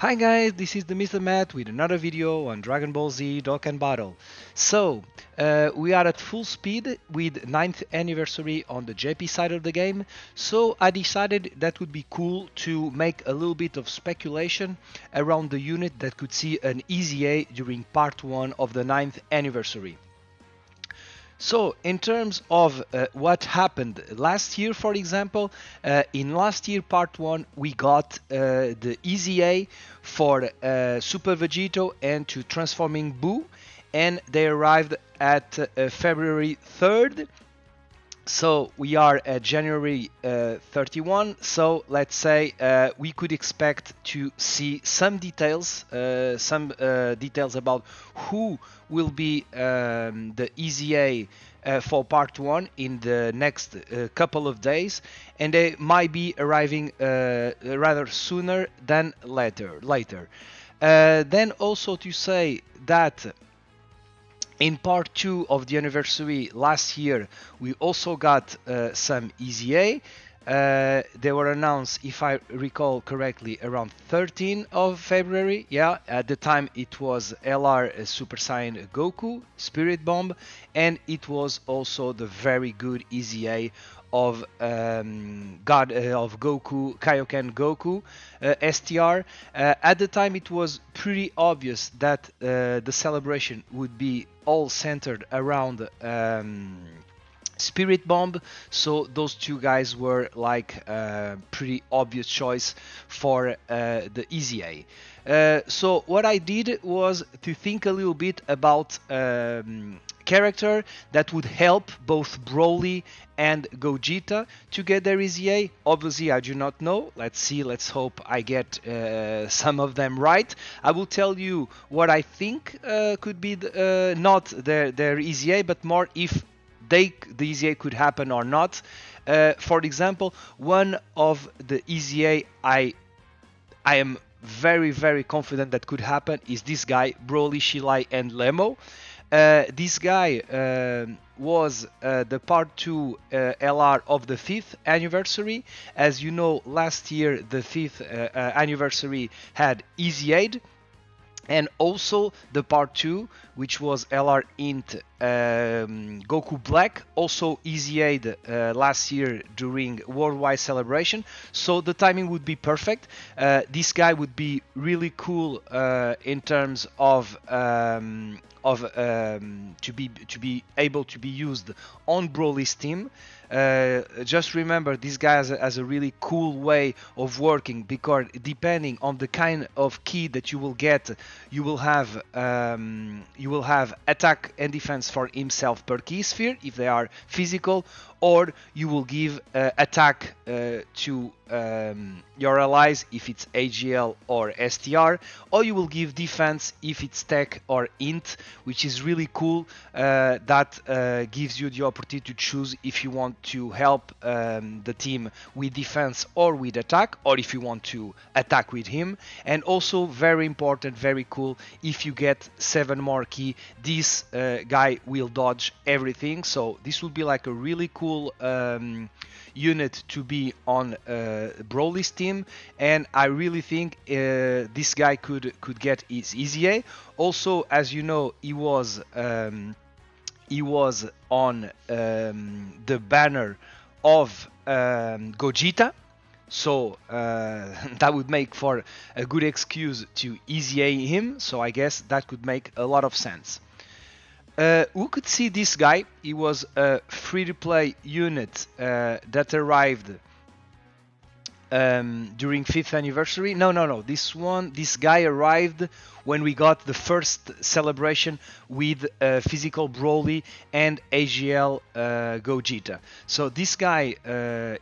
Hi guys, this is the Mr. Matt with another video on Dragon Ball Z Dokkan Battle. We are at full speed with 9th anniversary on the JP side of the game, so I decided that would be cool to make a little bit of speculation around the unit that could see an EZA during part 1 of the 9th anniversary. So, in terms of what happened last year, for example, in last year part 1 we got the EZA for Super Vegito and to Transforming Buu, and they arrived at February 3rd. So we are at January 31, so let's say we could expect to see some details about who will be the EZA for part 1 in the next couple of days, and they might be arriving rather sooner than later. Then also to say that in part 2 of the anniversary last year, we also got some EZA. They were announced, if I recall correctly, around 13 of February. Yeah, at the time it was LR Super Saiyan Goku, Spirit Bomb, and it was also the very good EZA of of Goku, Kaioken Goku, STR. At the time, it was pretty obvious that the celebration would be all centered around Spirit Bomb, so those two guys were like a pretty obvious choice for the EZA. So what I did was to think a little bit about character that would help both Broly and Gogeta to get their EZA. Obviously, I do not know. Let's see. Let's hope I get some of them right. I will tell you what I think could be not their EZA, but more if the EZA could happen or not. For example, one of the EZA I am very confident that could happen is this guy, Broly, Shilai, and Lemo. This guy was the part 2 LR of the 5th anniversary. As you know, last year the 5th anniversary had EZA'd, and also the part 2, which was LR int Goku Black, also EZA'd last year during Worldwide Celebration, so the timing would be perfect. This guy would be really cool in terms of to be able to be used on Broly's team. Just remember, this guy has a really cool way of working, because depending on the kind of key that you will get, you will have attack and defense for himself per key sphere if they are physical, or you will give attack to your allies if it's AGL or STR, or you will give defense if it's tech or int, which is really cool. That gives you the opportunity to choose if you want to help the team with defense or with attack, or if you want to attack with him. And also very important, very cool, if you get 7 more key, this guy will dodge everything. So this will be like a really cool unit to be on Broly's team, and I really think this guy could get his EZA. Also, as you know, he was on the banner of Gogeta, so that would make for a good excuse to EZA him, so I guess that could make a lot of sense. We could see this guy. He was a free-to-play unit that arrived during 5th anniversary. No. This guy arrived when we got the first celebration with physical Broly and AGL Gogeta. So this guy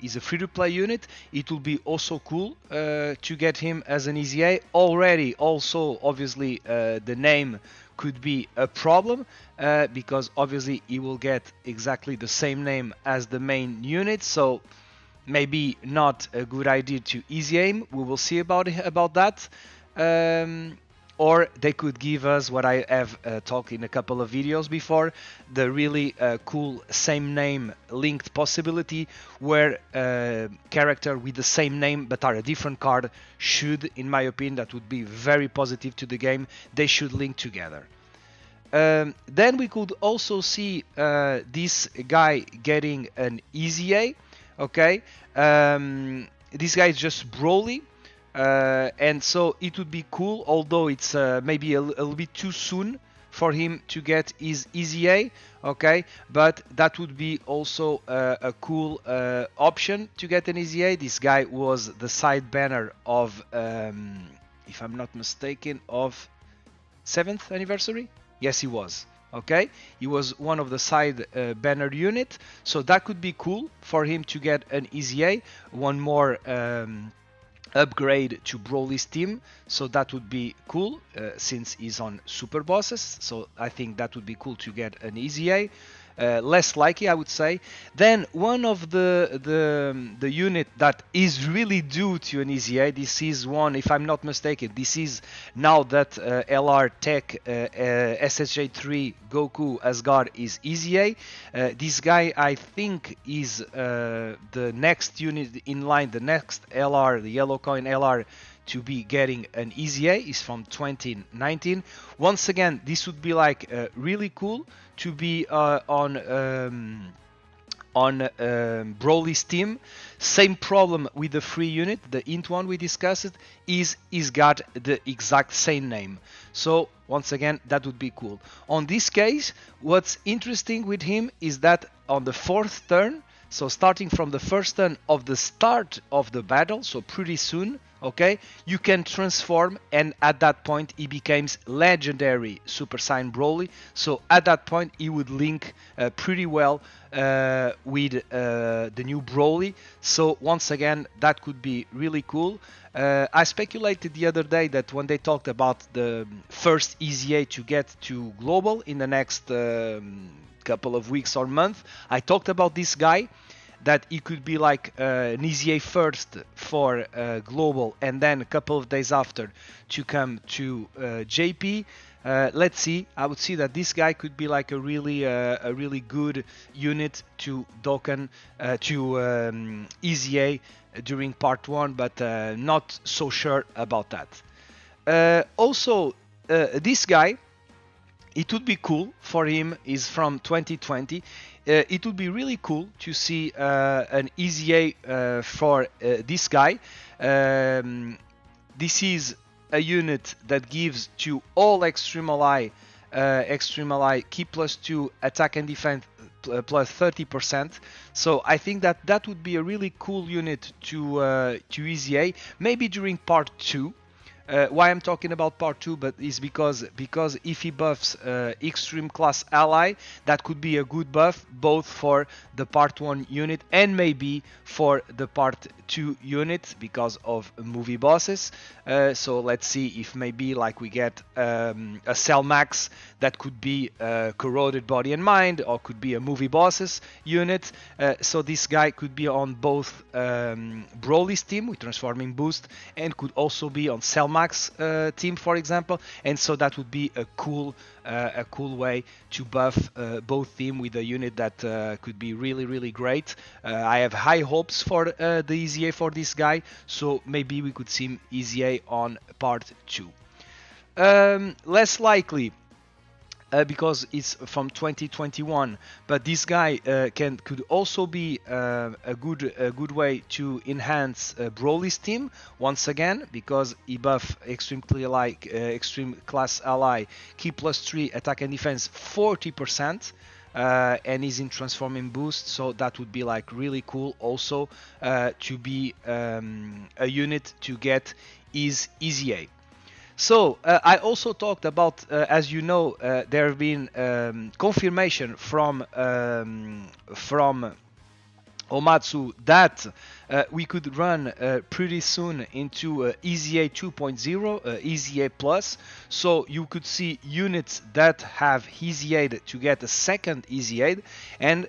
is a free-to-play unit. It will be also cool to get him as an EZA. Already, also, obviously, the name could be a problem because obviously he will get exactly the same name as the main unit, so maybe not a good idea to EZA him. We will see about that. or they could give us what I have talked in a couple of videos before, the really cool same name linked possibility, where character with the same name but are a different card should, in my opinion, that would be very positive to the game, they should link together. Then we could also see this guy getting an EZA. Okay, this guy is just Broly, and so it would be cool, although it's maybe a little bit too soon for him to get his EZA. Okay, but that would be also a cool option to get an EZA. This guy was the side banner of, if I'm not mistaken, of 7th anniversary. Yes, he was. Okay, he was one of the side banner unit, so that could be cool for him to get an EZA, one more upgrade to Broly's team, so that would be cool since he's on super bosses, so I think that would be cool to get an EZA. Less likely, I would say. Then one of the unit that is really due to an EZA, this is one, if I'm not mistaken, this is now that LR Tech SSJ3 Goku Asgard is EZA. This guy, I think, is the next unit in line, the next LR, the yellow coin LR, to be getting an EZA is from 2019. Once again, this would be like really cool to be on Broly's team. Same problem with the free unit, the int one we discussed, is he's got the exact same name. So once again, that would be cool. On this case, what's interesting with him is that on the 4th turn, so starting from the 1st turn of the start of the battle, so pretty soon, okay, you can transform, and at that point he becomes legendary Super Saiyan Broly. So at that point he would link pretty well with the new Broly. So once again, that could be really cool. I speculated the other day that when they talked about the first EZA to get to global in the next couple of weeks or month, I talked about this guy, that it could be like an EZA first for global, and then a couple of days after to come to JP. Let's see. I would see that this guy could be like a really good unit to Dokkan, to EZA during part 1, but not so sure about that. Also, this guy, it would be cool for him, is from 2020. It would be really cool to see an EZA for this guy. This is a unit that gives to all Extreme Ally key +2 attack and defense plus 30%. So I think that that would be a really cool unit to EZA, maybe during part 2. Why I'm talking about part 2, but is because if he buffs extreme class ally, that could be a good buff both for the part 1 unit and maybe for the part 2 unit because of movie bosses. So let's see if maybe like we get a Cell Max that could be corroded body and mind, or could be a movie bosses unit. So this guy could be on both Broly's team with transforming boost, and could also be on Cell Max team, for example, and so that would be a cool way to buff both team with a unit that could be really great. I have high hopes for the EZA for this guy, so maybe we could see EZA on part 2. Less likely, because it's from 2021, but this guy could also be a good way to enhance Broly's team once again, because he buff extreme class ally key +3 attack and defense 40%. And is in transforming boost, so that would be like really cool also to be a unit to get his EZA. So I also talked about, as you know, there have been confirmation from Omatsu that we could run pretty soon into EZA 2.0, EZA Plus. So you could see units that have EZA'd to get a second EZA'd, and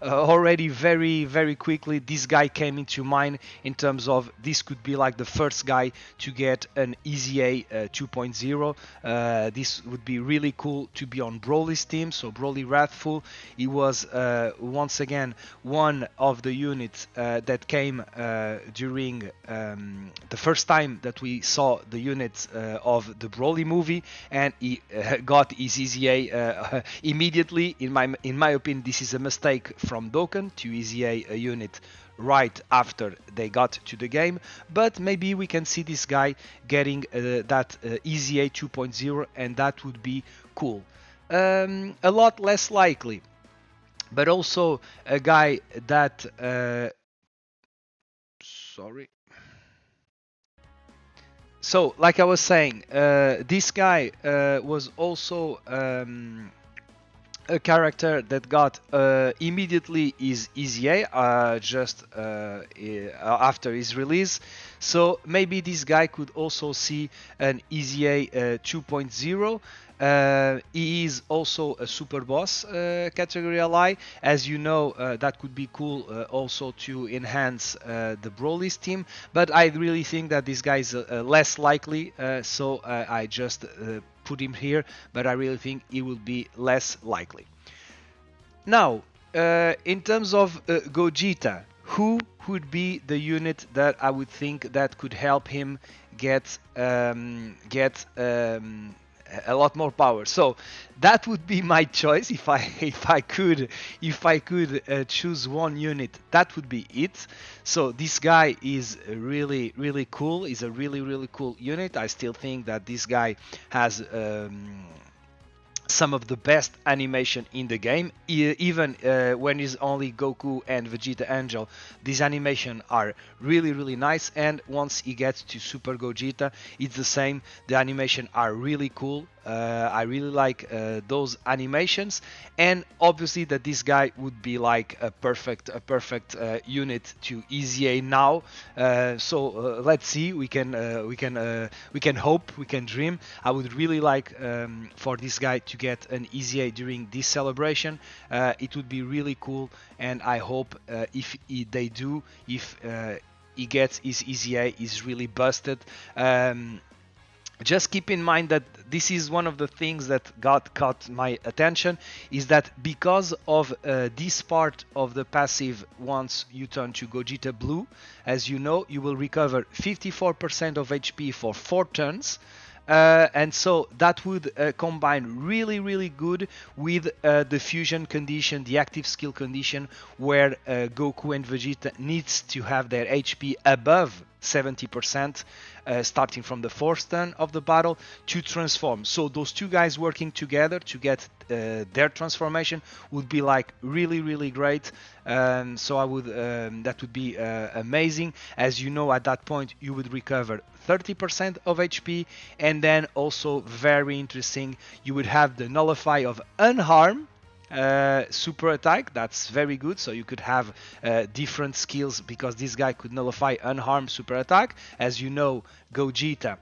already very quickly this guy came into mind in terms of this could be like the first guy to get an EZA 2.0. This would be really cool to be on Broly's team. So Broly Wrathful, he was once again one of the units that came during the first time that we saw the units of the Broly movie, and he got his EZA immediately. In my opinion, this is a mistake from Dokkan to EZA a unit right after they got to the game, but maybe we can see this guy getting that EZA 2.0, and that would be cool. A lot less likely, but also a guy that sorry. So, like I was saying, this guy was also a character that got immediately his EZA just after his release. So maybe this guy could also see an EZA 2.0. He is also a super boss category ally. As you know, that could be cool also to enhance the Broly's team. But I really think that this guy is less likely, so I just put him here. But I really think he will be less likely. Now, in terms of Gogeta, who would be the unit that I would think that could help him get a lot more power? So that would be my choice if I could choose one unit. That would be it. So this guy is really cool. He's a really cool unit. I still think that this guy has some of the best animation in the game. Even when it's only Goku and Vegeta Angel, these animation are really nice, and once he gets to Super Gogeta, it's the same. The animation are really cool. I really like those animations, and obviously that this guy would be like a perfect unit to EZA now. So let's see. We can hope, we can dream. I would really like for this guy to get an EZA during this celebration. It would be really cool, and I hope if they do, if he gets his EZA is really busted. Just keep in mind that this is one of the things that caught my attention, is that because of this part of the passive, once you turn to Gogeta Blue, as you know, you will recover 54% of HP for 4 turns. And so that would combine really good with the fusion condition, the active skill condition, where Goku and Vegeta needs to have their HP above 70%, starting from the 4th turn of the battle to transform. So those two guys working together to get their transformation would be like really great. So I would that would be amazing. As you know, at that point you would recover 30% of HP, and then also very interesting, you would have the nullify of unharm super attack. That's very good. So you could have different skills, because this guy could nullify unharmed super attack. As you know, Gogeta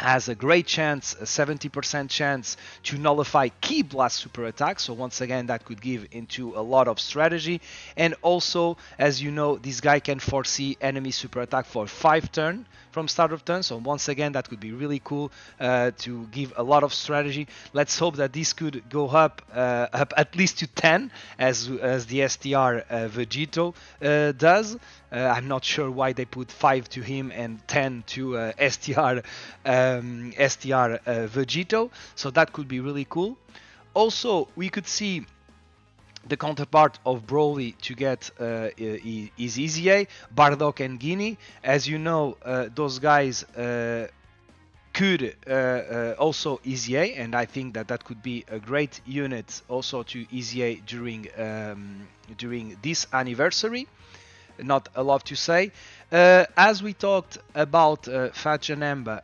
has a great chance, a 70% chance to nullify Ki Blast super attack. So once again, that could give into a lot of strategy. And also, as you know, this guy can foresee enemy super attack for 5 turns from start of turn. So once again, that could be really cool to give a lot of strategy. Let's hope that this could go up at least to 10, as the STR Vegito does. I'm not sure why they put 5 to him and 10 to STR Vegito. So that could be really cool. Also, we could see the counterpart of Broly to get is EZA, Bardock and Guinea. As you know, those guys could also EZA, and I think that could be a great unit also to EZA during this anniversary. Not a lot to say. As we talked about Fat Janemba,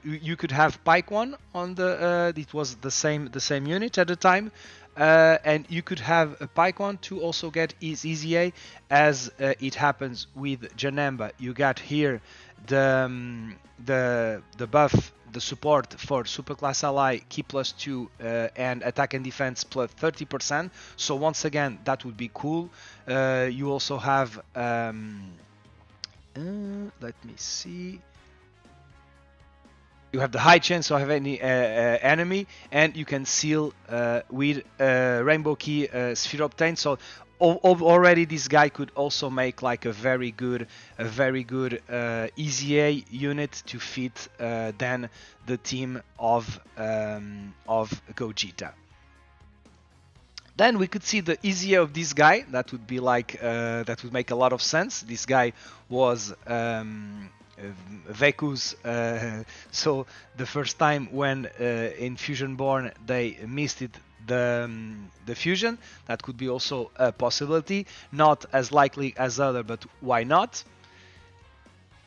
you could have Pike One on the. It was the same unit at the time. and you could have a Pycon to also get his EZA, as it happens with Janemba. You got here the buff, the support for Superclass Ally, Key +2, and attack and defense plus 30%. So once again, that would be cool. You also have, let me see. You have the high chance of having any enemy, and you can seal with Rainbow Key Sphere obtained. So already this guy could also make like a very good EZA unit to fit then the team of Gogeta. Then we could see the EZA of this guy. That would be like that would make a lot of sense. This guy was Veku's, so the first time when in Fusion Born they missed it, the fusion, that could be also a possibility, not as likely as other, but why not?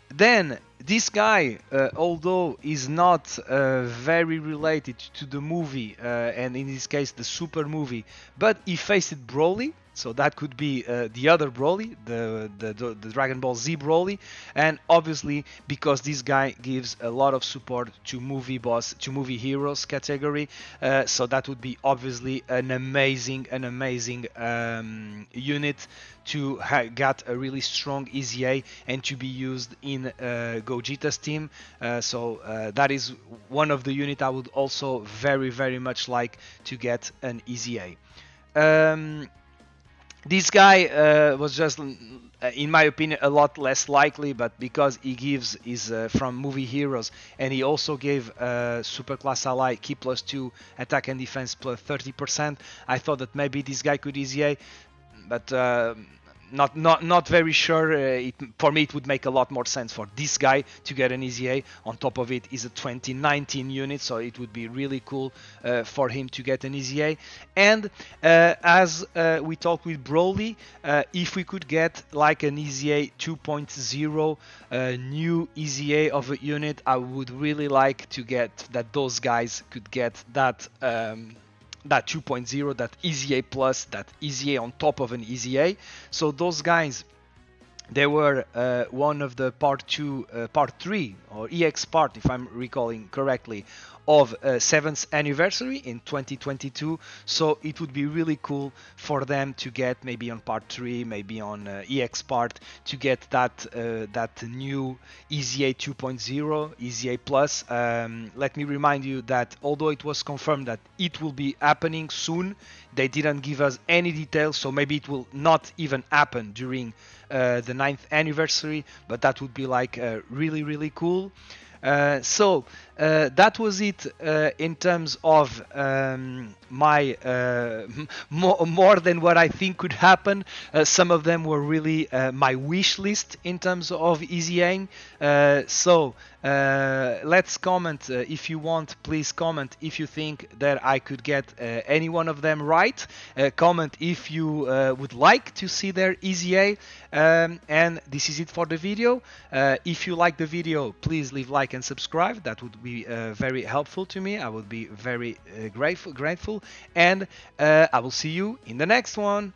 Then this guy, although is not very related to the movie, and in this case the Super movie, but he faced Broly, so that could be the other Broly, the Dragon Ball Z Broly, and obviously because this guy gives a lot of support to movie heroes category, so that would be obviously an amazing unit to get a really strong EZA and to be used in Gogeta's team. So that is one of the unit I would also very much like to get an EZA. This guy was just, in my opinion, a lot less likely, but because he gives is from movie heroes, and he also gave Superclass Ally Key +2, attack and defense plus 30%, I thought that maybe this guy could EZA, but not very sure. For me, it would make a lot more sense for this guy to get an EZA. On top of it is a 2019 unit, so it would be really cool for him to get an EZA. And as we talked with Broly, if we could get like an EZA 2.0 new EZA of a unit, I would really like to get that. Those guys could get that. That 2.0, that EZA plus, that EZA on top of an EZA. So those guys, they were one of the part 3 or EX part, if I'm recalling correctly, of 7th anniversary in 2022. So it would be really cool for them to get maybe on part 3, maybe on EX part, to get that new EZA 2.0, EZA plus. Let me remind you that although it was confirmed that it will be happening soon, they didn't give us any details, so maybe it will not even happen during the 9th anniversary, but that would be like really cool. So that was it in terms of my more than what I think could happen. Some of them were really my wish list in terms of EZAing. So let's comment if you want. Please comment if you think that I could get any one of them right. Comment if you would like to see their EZA. And this is it for the video. If you like the video, please leave like and subscribe. That would be very helpful to me. I would be very grateful, and I will see you in the next one.